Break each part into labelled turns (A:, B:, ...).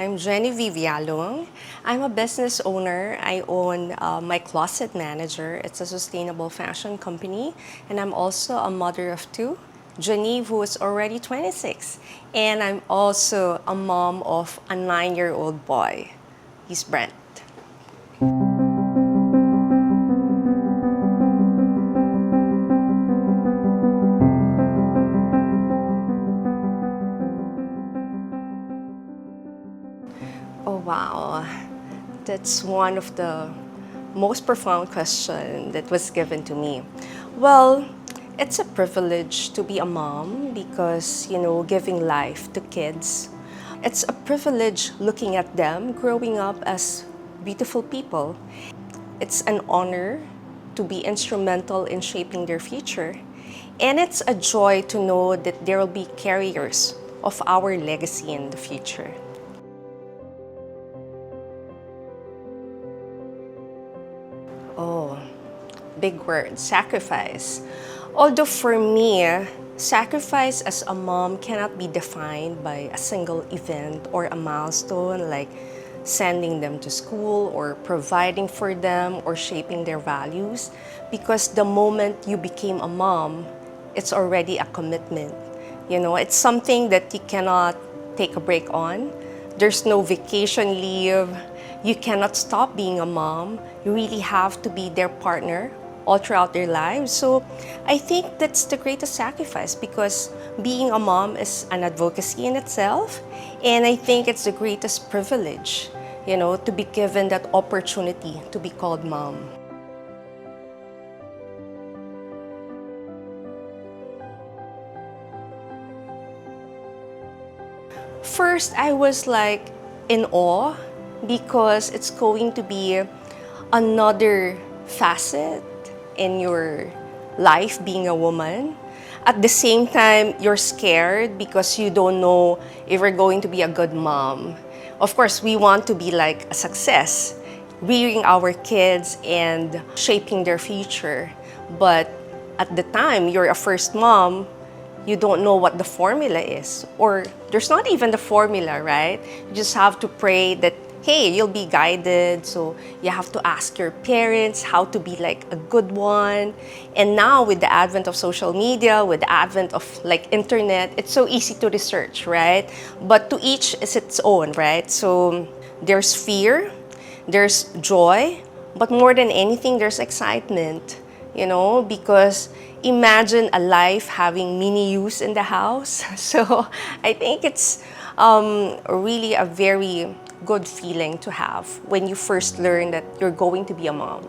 A: I'm Genevieve Yalung. I'm a business owner. I own My Closet Manager. It's a sustainable fashion company. And I'm also a mother of two, Genevieve, who is already 26. And I'm also a mom of a 9-year-old boy. He's Brent. Oh, wow. That's one of the most profound questions that was given to me. Well, it's a privilege to be a mom because, giving life to kids. It's a privilege looking at them growing up as beautiful people. It's an honor to be instrumental in shaping their future. And it's a joy to know that there will be carriers of our legacy in the future. Oh, big word, sacrifice. Although for me, sacrifice as a mom cannot be defined by a single event or a milestone like sending them to school or providing for them or shaping their values, because the moment you became a mom, it's already a commitment. It's something that you cannot take a break on. There's no vacation leave. You cannot stop being a mom. You really have to be their partner all throughout their lives. So I think that's the greatest sacrifice, because being a mom is an advocacy in itself. And I think it's the greatest privilege, to be given that opportunity to be called mom. First, I was like in awe because it's going to be another facet in your life being a woman. At the same time, you're scared because you don't know if you're going to be a good mom. Of course, we want to be like a success, rearing our kids and shaping their future. But at the time you're a first mom, you don't know what the formula is. Or there's not even the formula, right? You just have to pray that, hey, you'll be guided. So you have to ask your parents how to be like a good one. And now with the advent of social media, with the advent of like internet, it's so easy to research, right? But to each is its own, right? So there's fear, there's joy, but more than anything, there's excitement, because imagine a life having mini yous in the house. So I think it's really a very good feeling to have when you first learn that you're going to be a mom.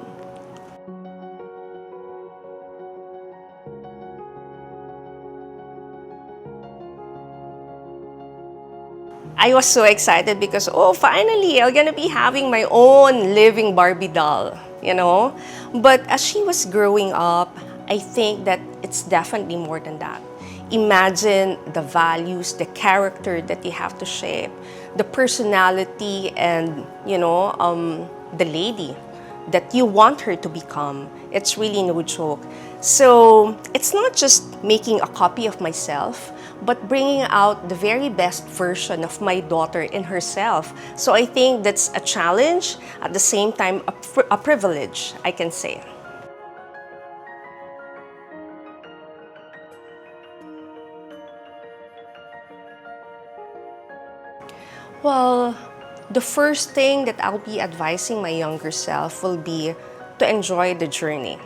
A: I was so excited because, oh, finally, I'm gonna be having my own living Barbie doll. But as she was growing up, I think that it's definitely more than that. Imagine the values, the character that you have to shape, the personality, and, the lady that you want her to become. It's really no joke. So it's not just making a copy of myself, but bringing out the very best version of my daughter in herself. So I think that's a challenge, at the same time a privilege, I can say. Well, the first thing that I'll be advising my younger self will be to enjoy the journey.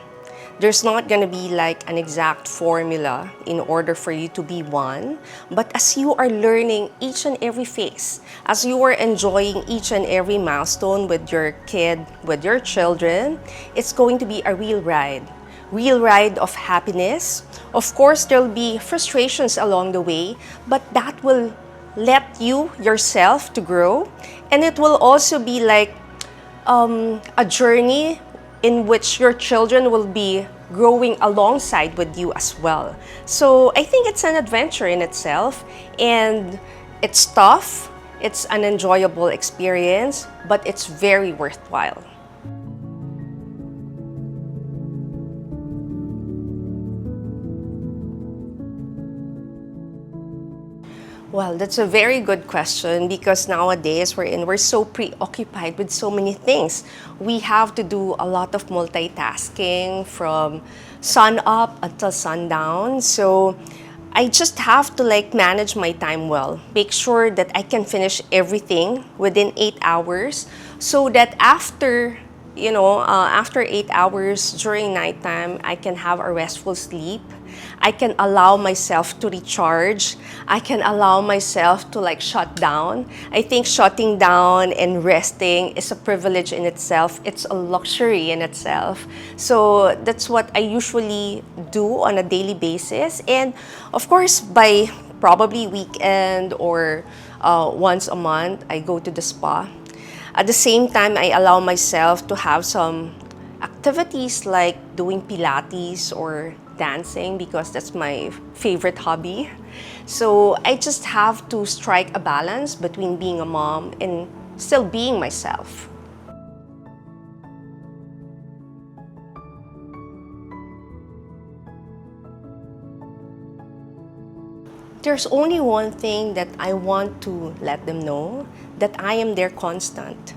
A: There's not gonna be like an exact formula in order for you to be one, but as you are learning each and every phase, as you are enjoying each and every milestone with your kid, with your children, it's going to be a real ride of happiness. Of course, there'll be frustrations along the way, but that will let you yourself to grow, and it will also be like a journey in which your children will be growing alongside with you as well. So I think it's an adventure in itself, and it's tough, it's an enjoyable experience, but it's very worthwhile. Well, that's a very good question because nowadays we're so preoccupied with so many things. We have to do a lot of multitasking from sun up until sundown. So I just have to like manage my time well. Make sure that I can finish everything within 8 hours so that after 8 hours during nighttime, I can have a restful sleep. I can allow myself to recharge. I can allow myself to like shut down. I think shutting down and resting is a privilege in itself. It's a luxury in itself. So that's what I usually do on a daily basis. And of course, by probably weekend or once a month, I go to the spa. At the same time, I allow myself to have some activities like doing Pilates or dancing because that's my favorite hobby. So I just have to strike a balance between being a mom and still being myself. There's only one thing that I want to let them know, that I am their constant.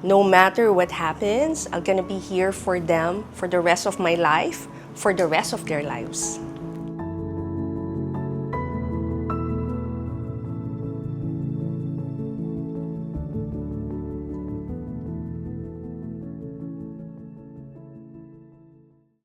A: No matter what happens, I'm gonna be here for them for the rest of my life, for the rest of their lives.